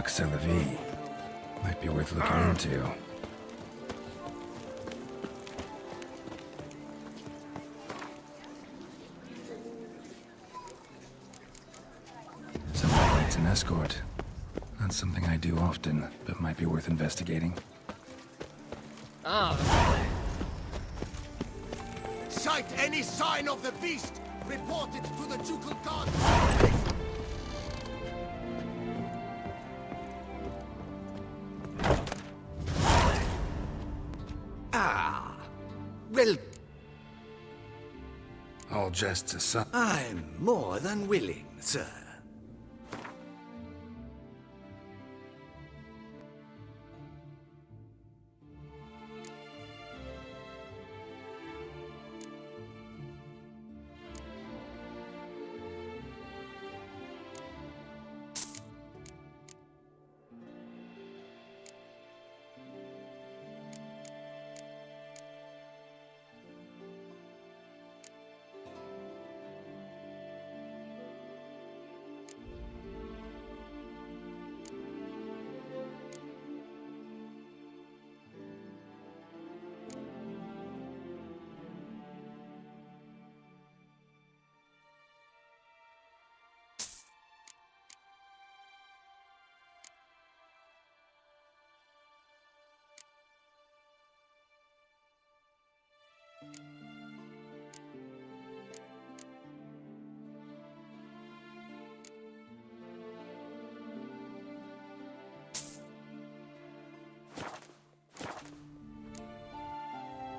c'est la vie. Might be worth looking into. Somebody needs an escort. Not something I do often, but might be worth investigating. Sight any sign of the beast! Report it to the ducal guard! Well, All jests aside. I'm more than willing, sir.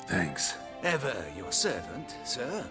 Thanks. Ever your servant, sir.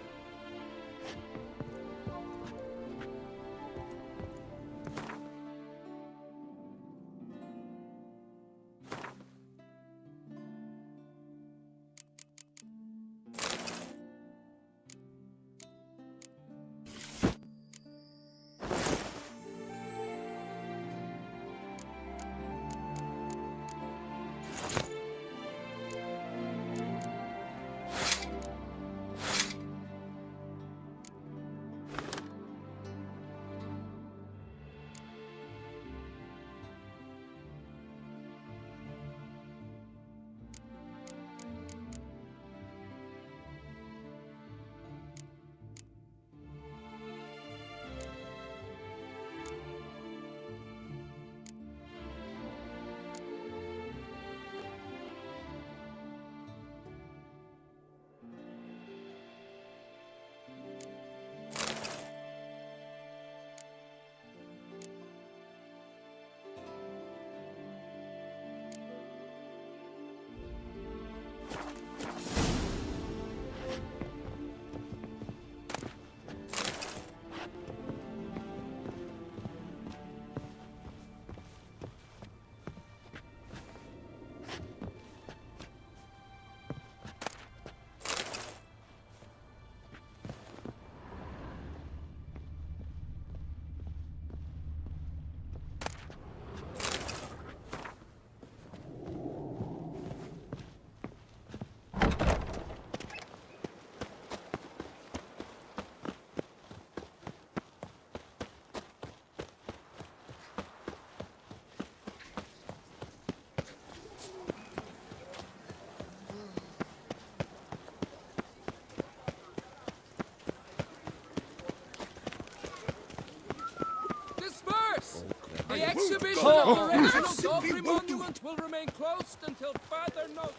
The exhibition of the original Godfrey monument will remain closed until further notice.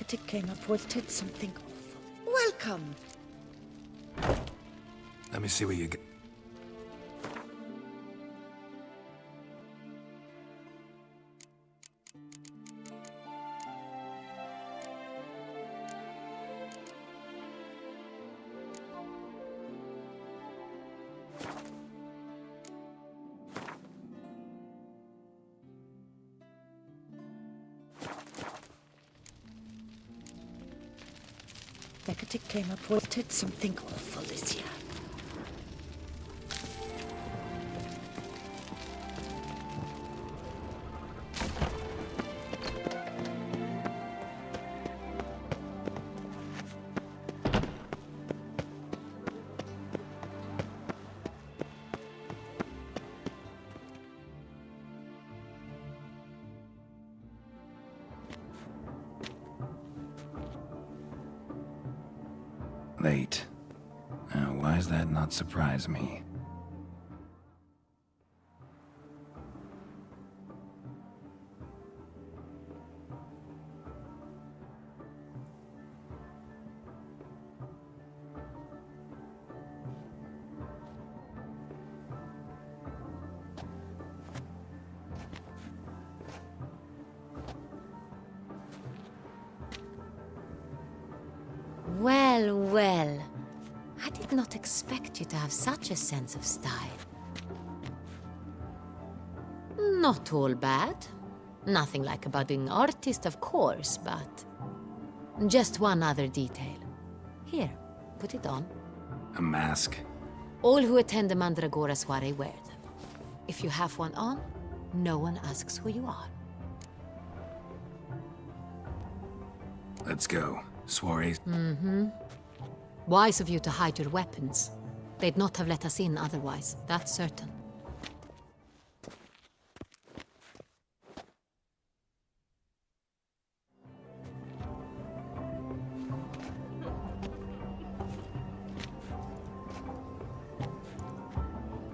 Decatic came up with something awful. Welcome! Let me see what you get. Decatic came up with something awful this year. Late. Why does that not surprise me? Well, well. I did not expect you to have such a sense of style. Not all bad. Nothing like a budding artist, of course, but... just one other detail. Here, put it on. A mask? All who attend the Mandragora soiree wear them. If you have one on, no one asks who you are. Let's go. Soirees. Wise of you to hide your weapons. They'd not have let us in otherwise, that's certain.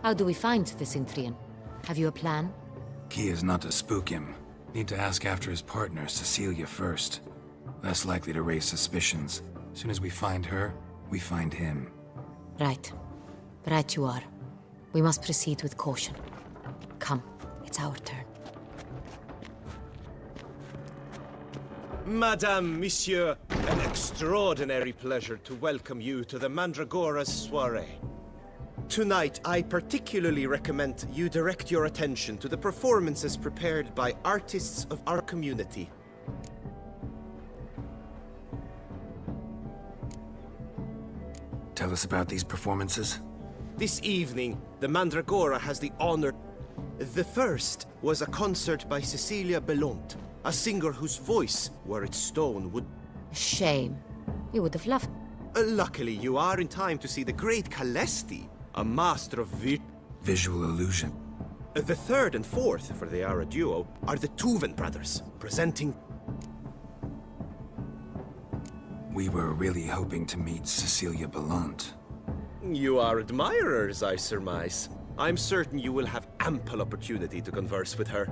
How do we find the Cintrian? Have you a plan? Key is not to spook him. Need to ask after his partner, Cecilia, first. Less likely to raise suspicions. As soon as we find her, we find him. Right. Right you are. We must proceed with caution. Come, it's our turn. Madame, Monsieur, an extraordinary pleasure to welcome you to the Mandragora's soiree. Tonight, I particularly recommend you direct your attention to the performances prepared by artists of our community. Tell us about these performances. This evening, the Mandragora has the honor... The first was a concert by Cecilia Belont, a singer whose voice, were it stone, would... Shame. You would have loved... Luckily, you are in time to see the great Calesti, a master of Visual illusion. The third and fourth, for they are a duo, are the Tuven brothers, presenting... We were really hoping to meet Cecilia Belont. You are admirers, I surmise. I'm certain you will have ample opportunity to converse with her.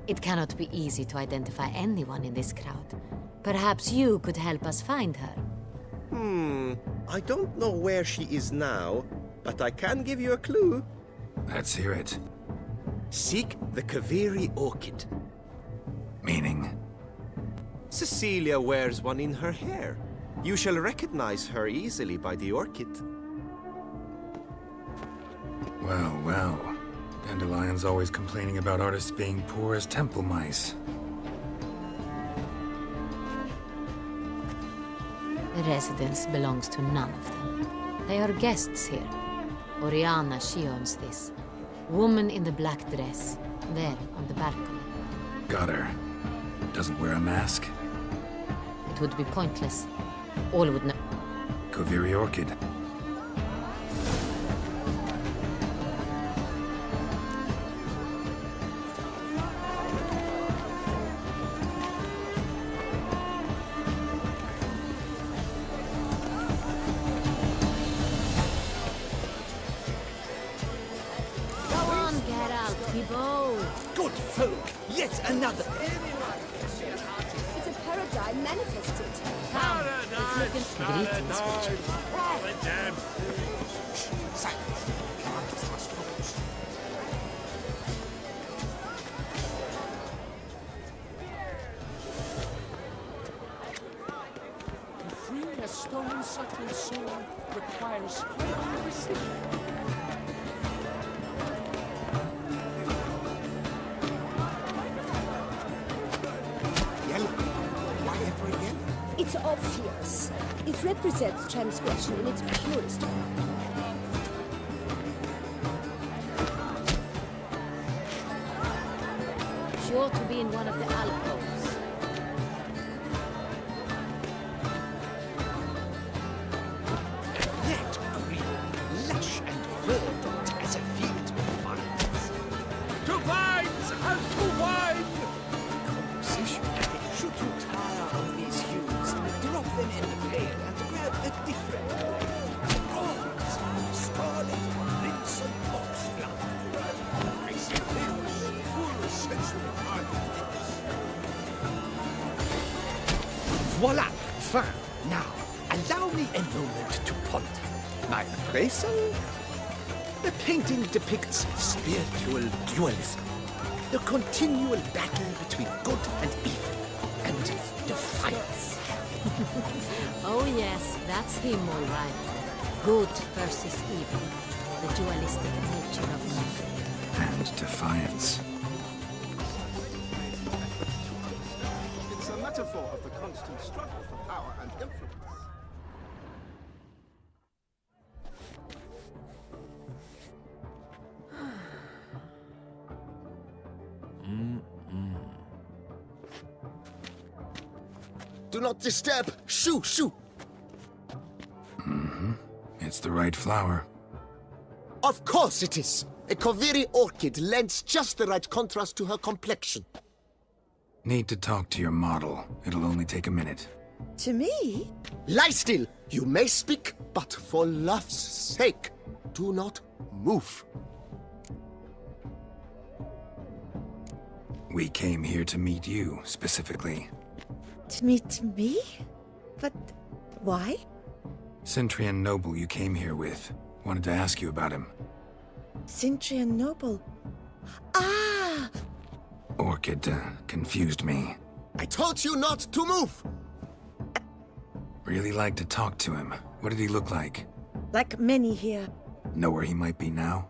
It cannot be easy to identify anyone in this crowd. Perhaps you could help us find her. I don't know where she is now, but I can give you a clue. Let's hear it. Seek the chivalry orchid. Meaning? Cecilia wears one in her hair. You shall recognize her easily by the orchid. Well, well. Dandelion's always complaining about artists being poor as temple mice. The residence belongs to none of them. They are guests here. Oriana, she owns this. Woman in the black dress. There, on the balcony. Got her. Doesn't wear a mask. It would be pointless. All would know. Koviri Orchid. Go on, Geralt, be bold. Good folk, yet another. It's a paradigm manifested. Greetings, Witcher. Silence. Artists must focus. To free a stone-subtle soul requires final precision. Yellow. Why ever yellow? It's obvious. It represents transgression in its purest form. Sure to be in one of the alcoves. That green, lush and verdant as a field of vines. To vines and to wine! Composition. Should you tire of these hues, drop them in the pail and grab a different blade. Bronze, scarlet, crimson, oxblood. I see things. Full sensual artifice. Voila! Fine. Now, allow me a moment to ponder. My appraisal? The painting depicts spiritual dualism. The continual battle between good and evil. And defiance. Oh yes, that's him all right. Good versus evil. The dualistic nature of man. And defiance. It's a metaphor of the constant struggle for power and influence. Do not disturb! Shoo! Shoo! It's the right flower. Of course it is! A Koviri orchid lends just the right contrast to her complexion. Need to talk to your model. It'll only take a minute. To me? Lie still! You may speak, but for love's sake, do not move. We came here to meet you, specifically. To meet me? But why? Centrian noble you came here with. Wanted to ask you about him. Cintrian noble. Ah! Orchid confused me. I told you not to move! Really like to talk to him. What did he look like? Like many here, Know where he might be now?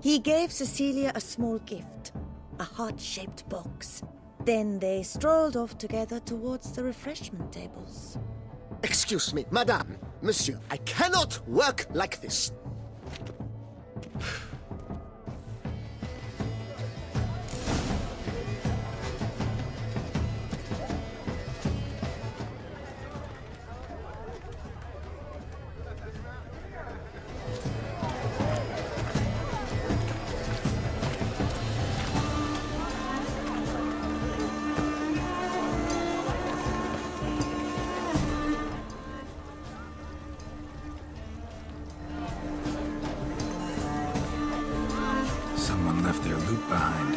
he gave Cecilia a small gift. A heart-shaped box. Then they strolled off together towards the refreshment tables. Excuse me, madame, monsieur, I cannot work like this. Someone left their loot behind.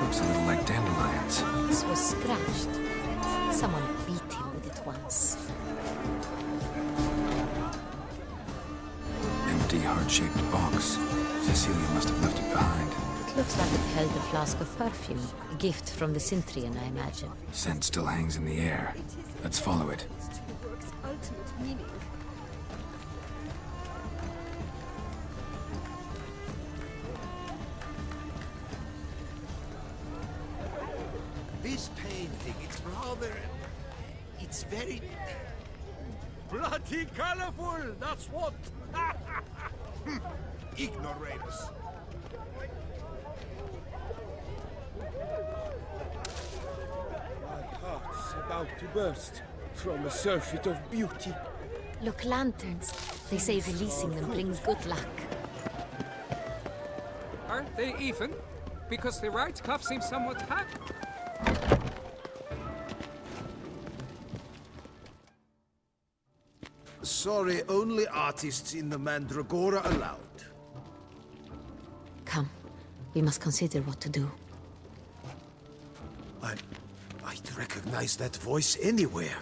Looks a little like dandelions. This was scratched. Someone beat him with it once. Empty heart-shaped box. Cecilia must have left it behind. It looks like it held a flask of perfume. A gift from the Cintrian, I imagine. Scent still hangs in the air. Let's follow it. The work's ultimate meaning. This painting, it's rather... It's very... Bloody colorful, that's what! Ignoramus. My heart's about to burst from a surfeit of beauty. Look, lanterns. They say releasing them brings good luck. Aren't they even? Because the right cuff seems somewhat hacked. Sorry, only artists in the Mandragora allowed. Come, we must consider what to do. I do recognize that voice anywhere.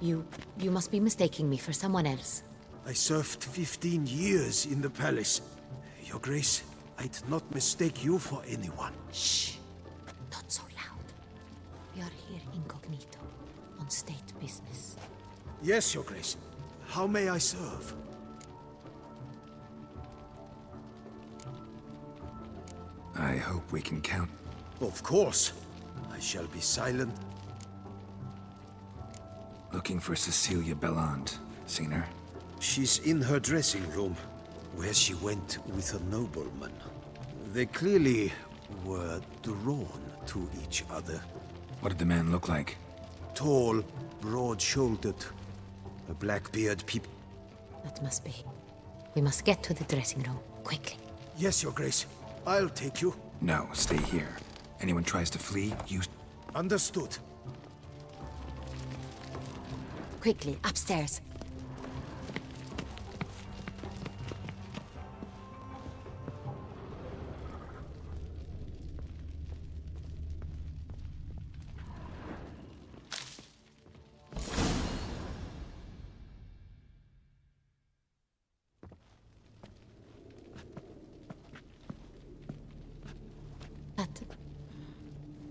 You must be mistaking me for someone else. I served 15 years in the palace. Your Grace, I'd not mistake you for anyone. Shh! Not so loud. We are here incognito, on state business. Yes, Your Grace. How may I serve? I hope we can count. Of course. I shall be silent. Looking for Cecilia Belland. Seen her? She's in her dressing room, where she went with a nobleman. They clearly were drawn to each other. What did the man look like? Tall, broad-shouldered, a black beard peep. That must be. We must get to the dressing room, quickly. Yes, Your Grace. I'll take you. No, stay here. Anyone tries to flee, you... Understood. Quickly, upstairs.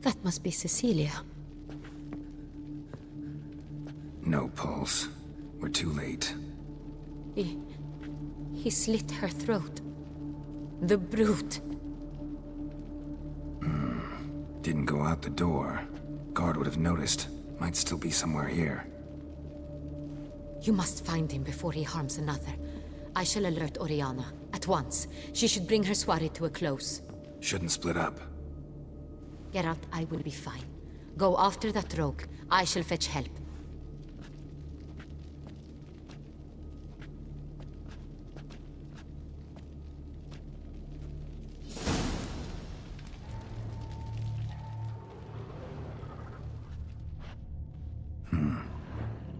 That must be Cecilia. No pulse. We're too late. He slit her throat. The brute. Didn't go out the door. Guard would have noticed. Might still be somewhere here. You must find him before he harms another. I shall alert Oriana, at once. She should bring her soirée to a close. Shouldn't split up. Geralt, I will be fine. Go after that rogue. I shall fetch help.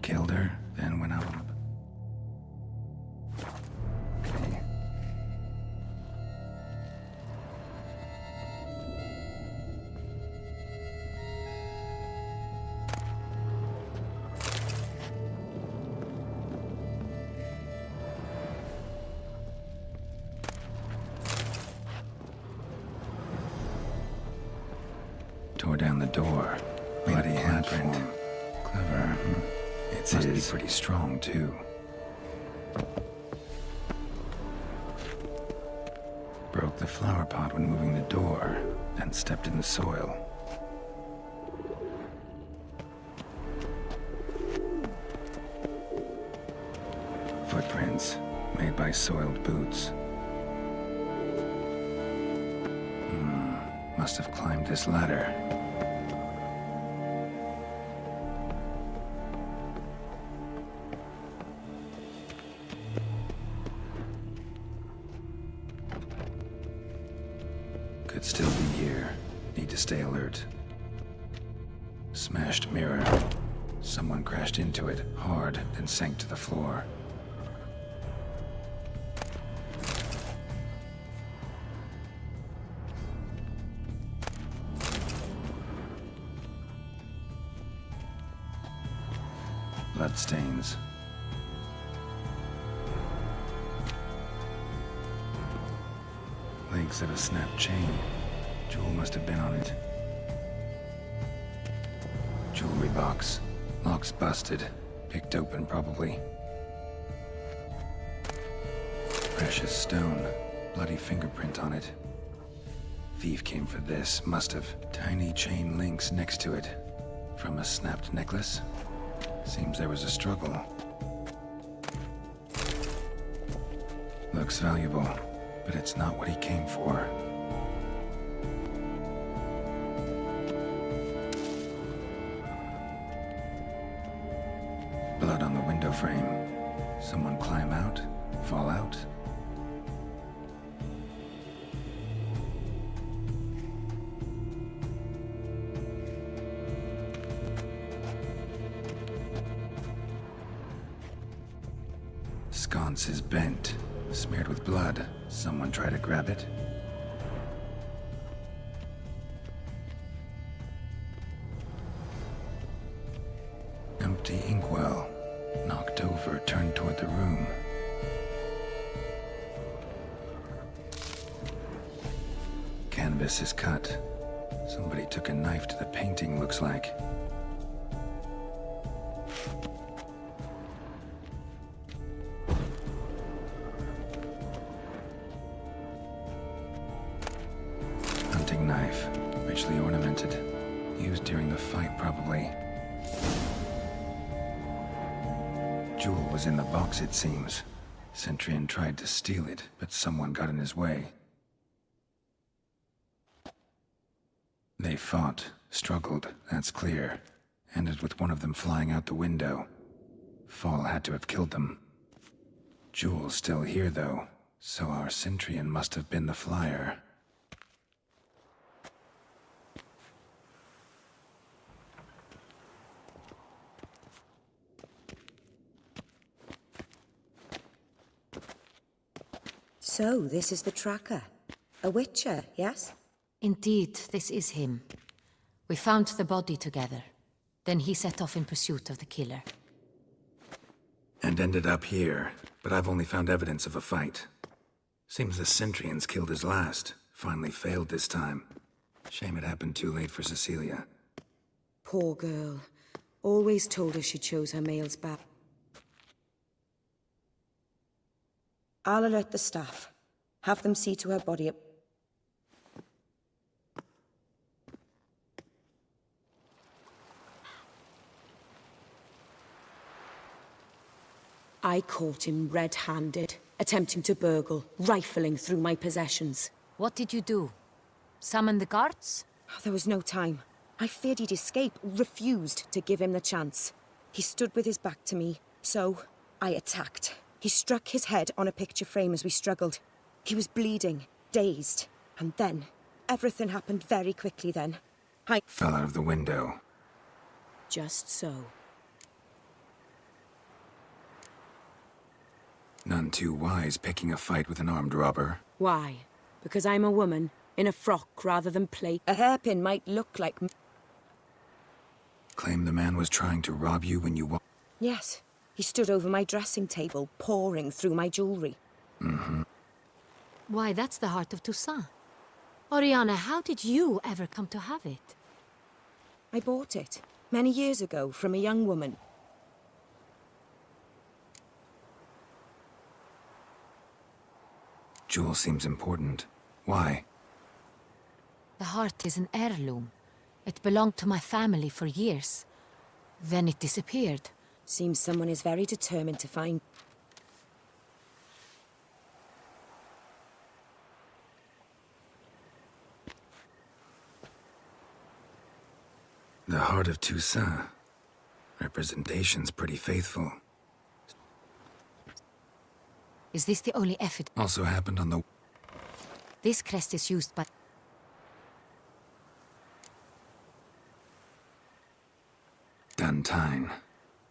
Killed her, then went out. Okay. Tore down the door. Bloody handprint. Clever. It must be pretty strong, too. Broke the flower pot when moving the door, then stepped in the soil. Footprints, made by soiled boots. Must have climbed this ladder. Could still be here. Need to stay alert. Smashed mirror. Someone crashed into it, hard, then sank to the floor. Bloodstains. Links of a snapped chain. Jewel must have been on it. Jewelry box. Lock's busted. Picked open, probably. Precious stone. Bloody fingerprint on it. Thief came for this. Must have. Tiny chain links next to it. From a snapped necklace? Seems there was a struggle. Looks valuable, but it's not what he came for. Blood on the window frame. Someone climb out? Fall out? Sconce is bent, smeared with blood. Someone try to grab it? canvas is cut. Somebody took a knife to the painting, looks like. Hunting knife, richly ornamented. Used during the fight, probably. Jewel was in the box, it seems. Centurion tried to steal it, but someone got in his way. They fought, struggled, that's clear. Ended with one of them flying out the window. Fall had to have killed them. Jewel's still here, though, so our Centurion must have been the flyer. So, this is the tracker. A witcher, yes? Indeed, this is him. We found the body together. Then he set off in pursuit of the killer. And ended up here, but I've only found evidence of a fight. Seems the Centurions killed his last. Finally failed this time. Shame it happened too late for Cecilia. Poor girl. Always told her she chose her males back. I'll alert the staff. Have them see to her body. I caught him red-handed, attempting to burgle, rifling through my possessions. What did you do? Summon the guards? There was no time. I feared he'd escape, refused to give him the chance. He stood with his back to me, so I attacked. He struck his head on a picture frame as we struggled. He was bleeding, dazed, and then everything happened very quickly then. I fell out of the window. Just so. None too wise picking a fight with an armed robber. Why? Because I'm a woman, in a frock rather than plate. A hairpin might look like... Claim the man was trying to rob you when you Yes. He stood over my dressing table, pouring through my jewelry. Mm-hmm. Why, that's the heart of Toussaint. Oriana, how did you ever come to have it? I bought it, many years ago, from a young woman. Jewel seems important. Why? The heart is an heirloom. It belonged to my family for years. Then it disappeared. Seems someone is very determined to find... The heart of Toussaint. Representation's pretty faithful. Is this the only evidence? Also happened on the... This crest is used by... Duntine.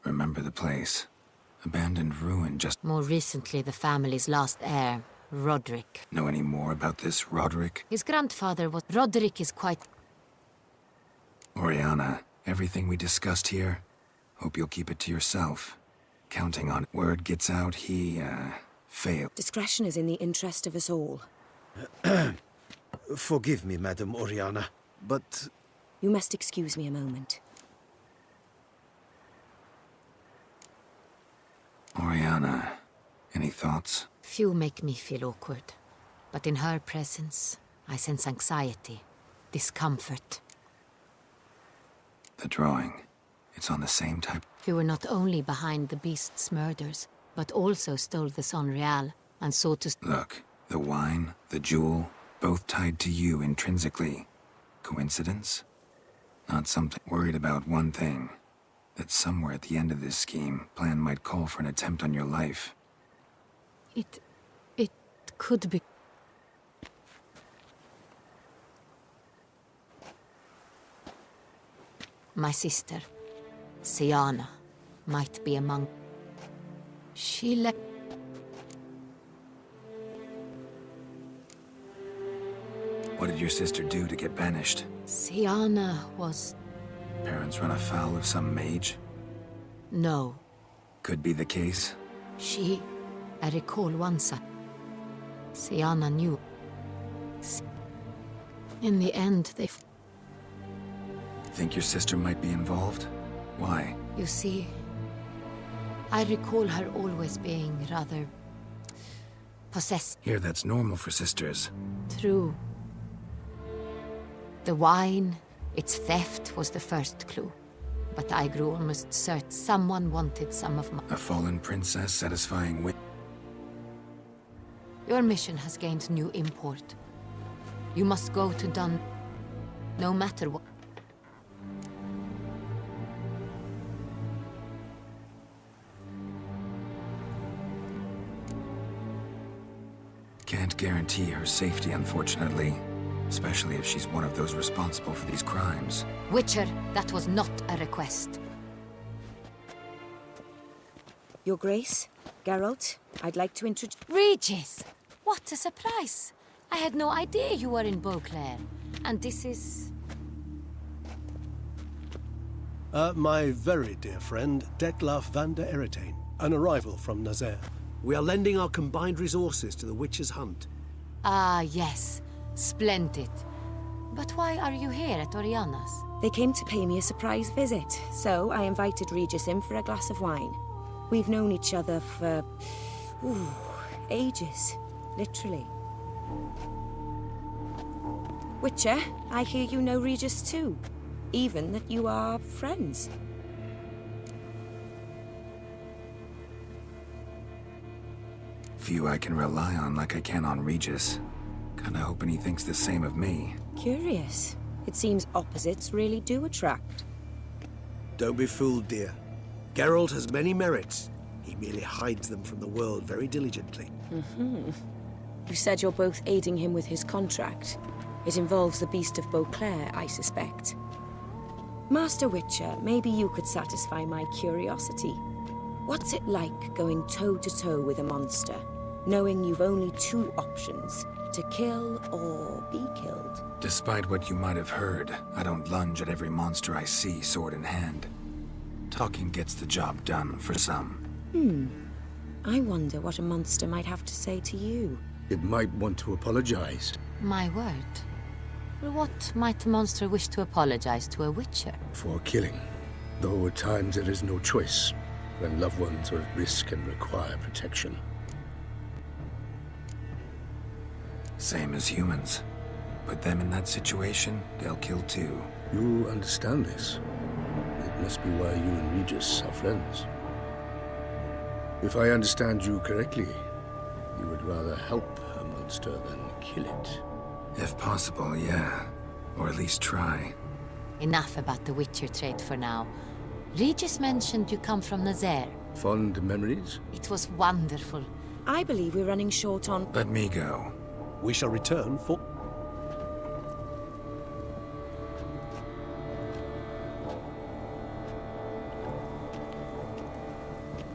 Remember the place. Abandoned ruin just... More recently, the family's last heir, Roderick. Know any more about this Roderick? His grandfather was... Roderick is quite... Oriana, everything we discussed here, hope you'll keep it to yourself. Counting on word gets out, he, failed. Discretion is in the interest of us all. Forgive me, Madam Oriana, but... You must excuse me a moment. Oriana, any thoughts? Few make me feel awkward. But in her presence, I sense anxiety, discomfort. The drawing. It's on the same type. You were not only behind the beast's murders, but also stole the Son Real and sought to... Look, the wine, the jewel, both tied to you intrinsically. Coincidence? Not something. Worried about one thing. That somewhere at the end of this scheme, plan might call for an attempt on your life. It could be... My sister, Siana, might be among... She left... What did your sister do to get banished? Siana was... Parents run afoul of some mage? No. Could be the case. I recall once... Siana knew... In the end, Think your sister might be involved? Why? You see, I recall her always being rather possessed. Here, that's normal for sisters. True. The wine, its theft was the first clue. But I grew almost certain someone wanted some of my... A fallen princess satisfying Your mission has gained new import. You must go to Dun... no matter what. Can't guarantee her safety, unfortunately. Especially if she's one of those responsible for these crimes. Witcher, that was not a request. Your Grace, Geralt, I'd like to introduce... Regis! What a surprise! I had no idea you were in Beauclair. And this is... My very dear friend, Detlaf van der Eretain, an arrival from Nazaire. We are lending our combined resources to the Witcher's hunt. Ah, yes. Splendid. But why are you here at Oriana's? They came to pay me a surprise visit, so I invited Regis in for a glass of wine. We've known each other for... ages. Literally. Witcher, I hear you know Regis too. Even that you are friends. Few I can rely on like I can on Regis. Kinda hoping he thinks the same of me. Curious. It seems opposites really do attract. Don't be fooled, dear. Geralt has many merits. He merely hides them from the world very diligently. You said you're both aiding him with his contract. It involves the Beast of Beauclair, I suspect. Master Witcher, maybe you could satisfy my curiosity. What's it like going toe-to-toe with a monster, knowing you've only two options, to kill or be killed? Despite what you might have heard, I don't lunge at every monster I see sword in hand. Talking gets the job done for some. I wonder what a monster might have to say to you. It might want to apologize. My word. For what might a monster wish to apologize to a witcher? For killing. Though at times there is no choice, when loved ones are at risk and require protection. Same as humans. Put them in that situation, they'll kill too. You understand this. It must be why you and Regis are friends. If I understand you correctly, you would rather help a monster than kill it. If possible, yeah. Or at least try. Enough about the Witcher trade for now. Regis mentioned you come from Nazaire. Fond memories? It was wonderful. I believe we're running short on... Let me go. We shall return for...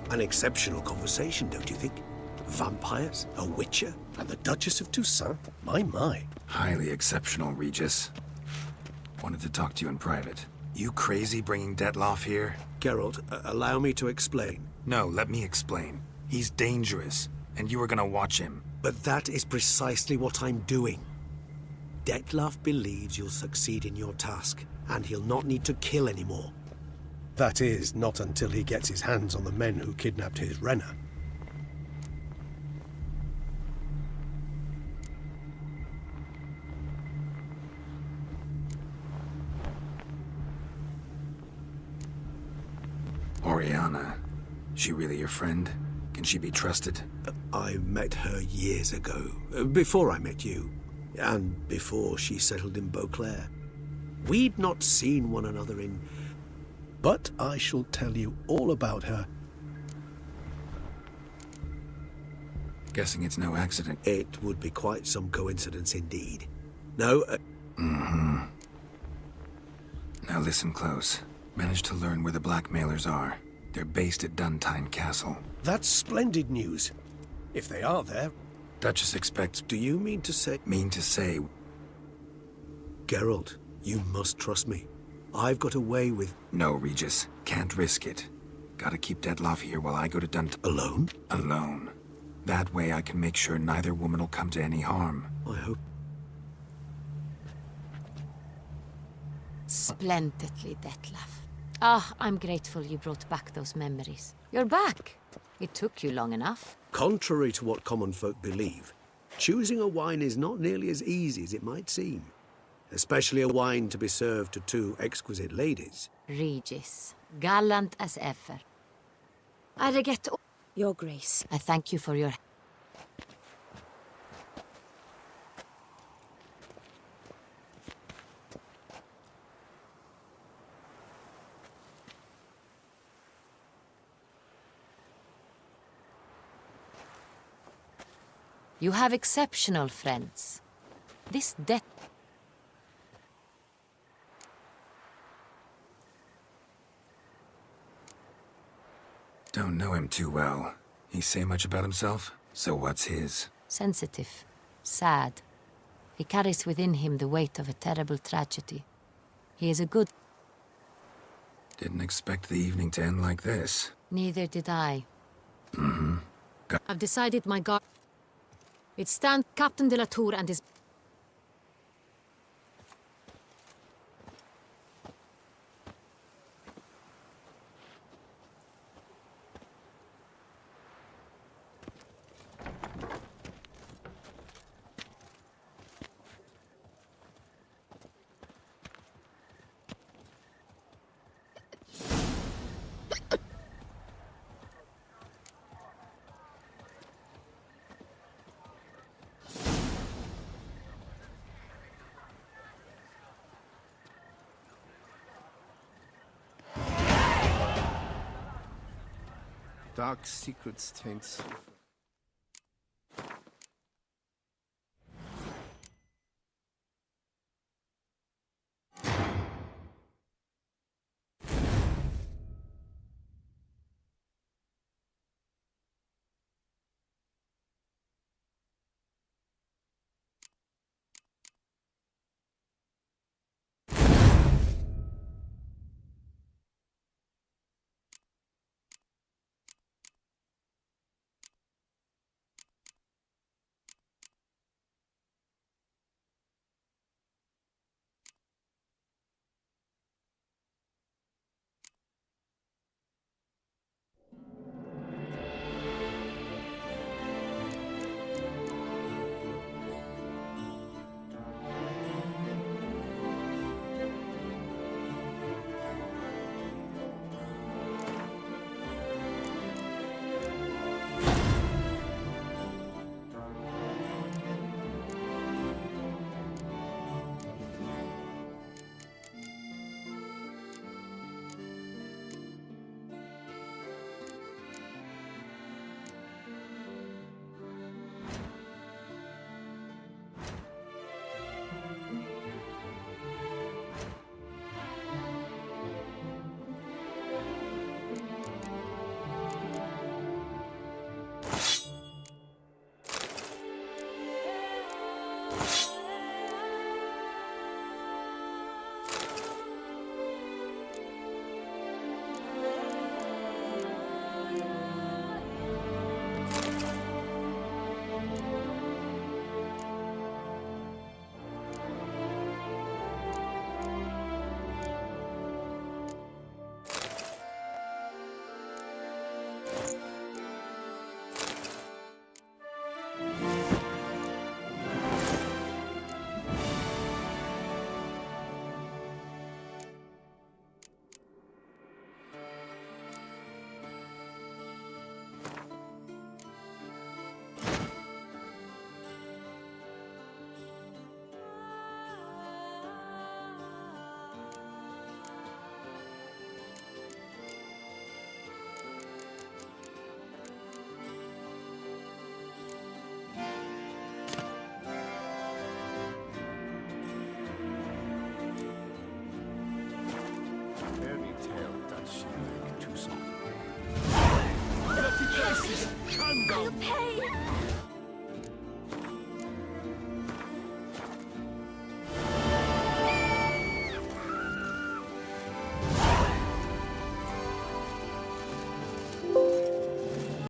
An exceptional conversation, don't you think? Vampires, a witcher, and the Duchess of Toussaint. My. Highly exceptional, Regis. Wanted to talk to you in private. You crazy bringing Detlaf here? Geralt, allow me to explain. No, let me explain. He's dangerous, and you were gonna watch him. But that is precisely what I'm doing. Detlaf believes you'll succeed in your task, and he'll not need to kill anymore. That is, not until he gets his hands on the men who kidnapped his Renna. Oriana. She really your friend? Can she be trusted? I met her years ago, before I met you, and before she settled in Beauclair. We'd not seen one another in... But I shall tell you all about her. Guessing it's no accident. It would be quite some coincidence indeed. No, Now listen close. Managed to learn where the blackmailers are. They're based at Duntine Castle. That's splendid news. If they are there... Duchess expects... Do you mean to say... Mean to say... Geralt, you must trust me. I've got away with... No, Regis. Can't risk it. Gotta keep Detlaf here while I go to Alone? Alone. That way I can make sure neither woman will come to any harm. I hope... Splendidly, Detlef. Ah, I'm grateful you brought back those memories. You're back. It took you long enough. Contrary to what common folk believe, choosing a wine is not nearly as easy as it might seem. Especially a wine to be served to two exquisite ladies. Regis, gallant as ever. I regret Your Grace. I thank you for your... You have exceptional friends. This death... Don't know him too well. He say much about himself? So what's his? Sensitive. Sad. He carries within him the weight of a terrible tragedy. He is a good... Didn't expect the evening to end like this. Neither did I. Mm-hmm. I've decided my guard... It stands Captain de la Tour and his... Dark secrets taints. Fairy tale does she like Toussaint? I'll pay!